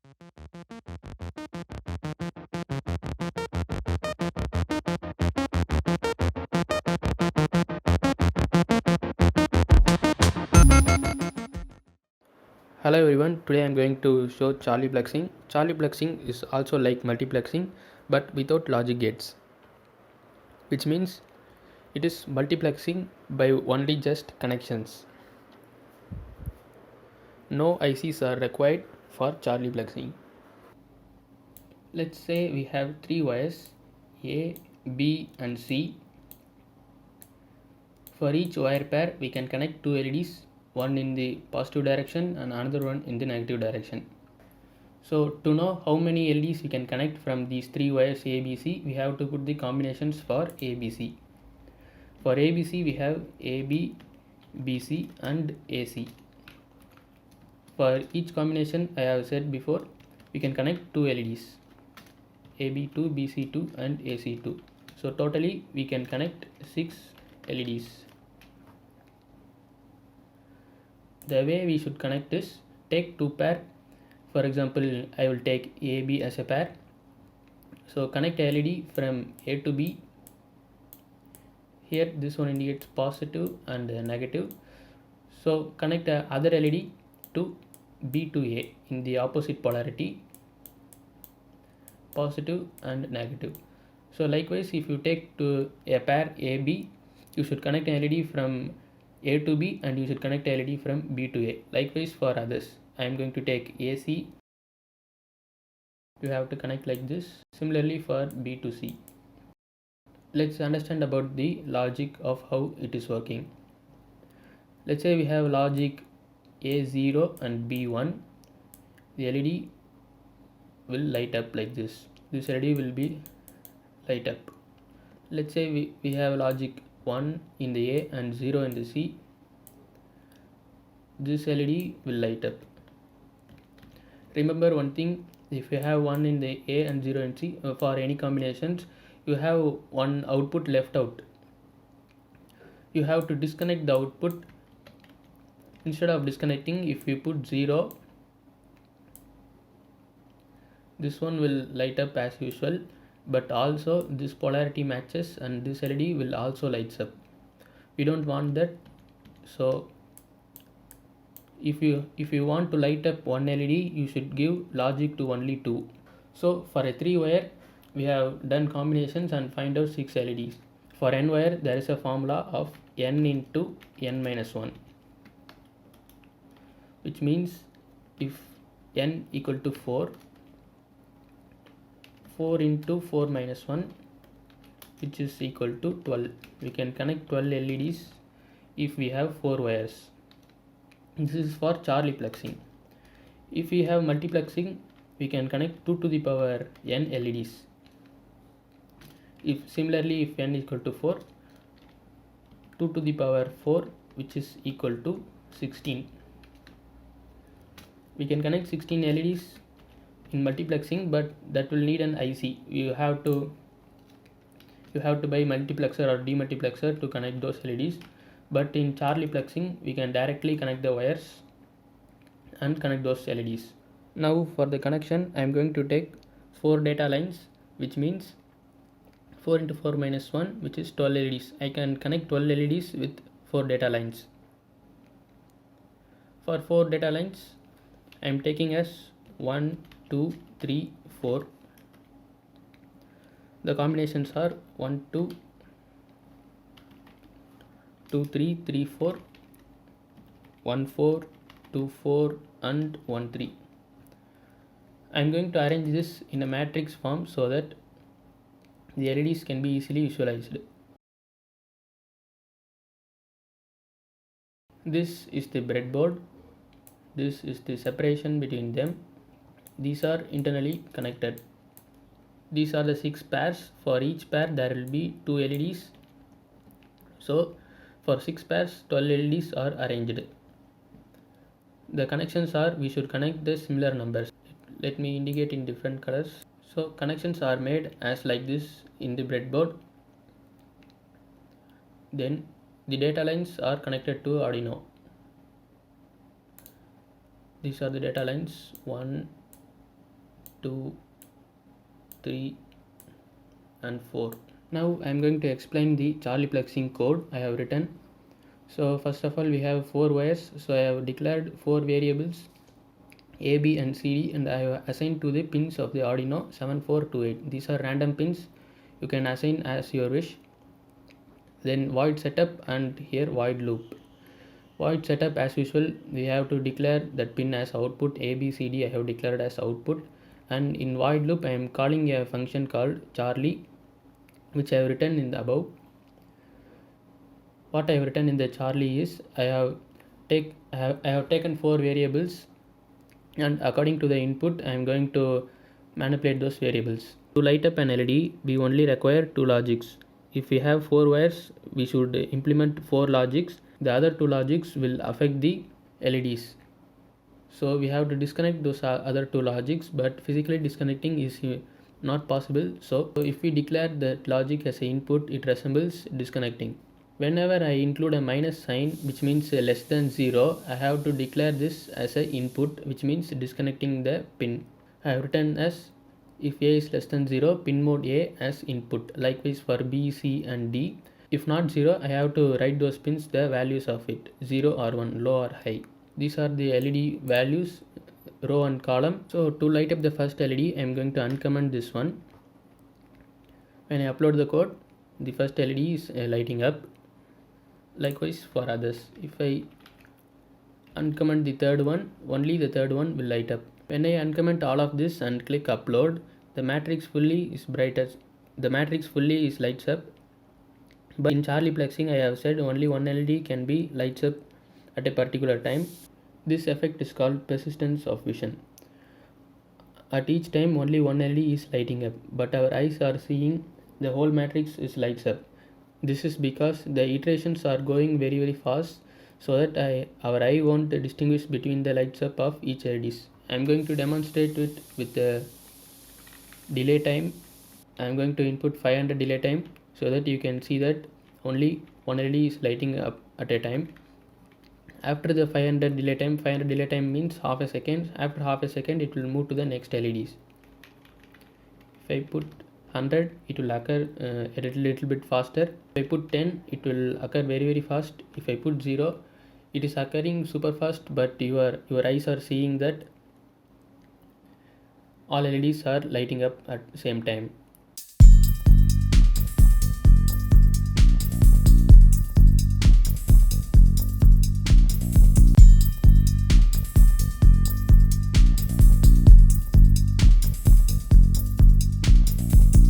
Hello everyone, today I am going to show Charlie plexing. Charlie plexing is also like multiplexing but without logic gates, which means it is multiplexing by only just connections. No ICs are required for Charlie plexing. Let's say we have three wires A, B and C. For each wire pair we can connect two LEDs, one in the positive direction and another one in the negative direction. So to know how many LEDs we can connect from these three wires ABC, we have to put the combinations for ABC. For ABC we have AB, BC and AC. For each combination I have said before, we can connect two LEDs, AB2, BC2 and AC2. So totally we can connect 6 LEDs. The way we should connect is take two pair. For example, I will take AB as a pair. So connect LED from A to B. Here this one indicates positive and negative. So connect the other LED to B to A in the opposite polarity, positive and negative. So likewise, if you take to a pair AB, you should connect an LED from A to B and you should connect a LED from B to A. Likewise for others, I am going to take AC. You have to connect like this. Similarly for B to C. Let's understand about the logic of how it is working. Let's say we have logic A0 and B1. The LED will light up like this. This LED will be light up. Let's say we have logic 1 in the A and 0 in the C. This LED will light up. Remember one thing, if you have 1 in the A and 0 in C, for any combinations, you have one output left out. You have to disconnect the output. Instead of disconnecting, if you put 0, this one will light up as usual, but also this polarity matches and this LED will also lights up. We don't want that. So if you want to light up one LED, you should give logic to only 2. So for a 3 wire we have done combinations and find out 6 LEDs. For n wire there is a formula of n into n minus 1, which means if n equal to 4, 4 into 4 minus 1, which is equal to 12. We can connect 12 LEDs if we have 4 wires. This is for Charlie plexing. If we have multiplexing, we can connect 2 to the power n LEDs. If similarly, if n is equal to 4, 2 to the power 4, which is equal to 16. We can connect 16 LEDs in multiplexing, but that will need an IC. You have to buy multiplexer or demultiplexer to connect those LEDs. But in Charlie plexing, we can directly connect the wires and connect those LEDs. Now for the connection, I am going to take 4 data lines, which means 4 into 4 minus 1, which is 12 LEDs. I can connect 12 LEDs with 4 data lines. For 4 data lines, I am taking as 1, 2, 3, 4. The combinations are 1, 2, 2, 3, 3, 4, 1, 4, 2, 4 and 1, 3. I am going to arrange this in a matrix form so that the LEDs can be easily visualized. This is the breadboard. This is the separation between them. These are internally connected. These are the 6 pairs. For each pair there will be 2 LEDs. So for 6 pairs 12 LEDs are arranged. The connections are, we should connect the similar numbers. Let me indicate in different colors. So connections are made as like this in the breadboard. Then the data lines are connected to Arduino. These are the data lines 1, 2, 3 and 4. Now I am going to explain the Charlie plexing code I have written. So first of all, we have 4 wires. So I have declared 4 variables A, B and C, and I have assigned to the pins of the Arduino 7428. These are random pins. You can assign as your wish. Then void setup, and here void loop. Void setup, as usual, we have to declare that pin as output. A, B, C, D I have declared as output, and in void loop I am calling a function called Charlie, which I have written in the above. What I have written in the Charlie is I have taken 4 variables, and according to the input I am going to manipulate those variables. To light up an LED, we only require 2 logics. If we have 4 wires, we should implement 4 logics. The other 2 logics will affect the LEDs. So we have to disconnect those other 2 logics, but physically disconnecting is not possible. So if we declare that logic as an input, it resembles disconnecting. Whenever I include a minus sign, which means less than 0, I have to declare this as an input, which means disconnecting the pin. I have written as if A is less than 0, pin mode A as input. Likewise for B, C and D. If not 0, I have to write those pins the values of it, 0 or 1, low or high. These are the LED values, row and column. So to light up the first LED, I am going to uncomment this one. When I upload the code, the first LED is lighting up. Likewise for others, if I uncomment the third one, only the third one will light up. When I uncomment all of this and click upload, the matrix fully is brighter. The matrix fully is lights up. But in Charlie plexing, I have said only one LED can be lights up at a particular time. This effect is called persistence of vision. At each time only one LED is lighting up, but our eyes are seeing the whole matrix is lights up. This is because the iterations are going very fast, so that our eye won't distinguish between the lights up of each LEDs. I am going to demonstrate it with the delay time. I am going to input 500 delay time so that you can see that only one LED is lighting up at a time. After the 500 delay time means half a second. After half a second, it will move to the next LEDs. If I put 100, it will occur a little bit faster. If I put 10, it will occur very fast. If I put 0, it is occurring super fast, but your eyes are seeing that all LEDs are lighting up at the same time.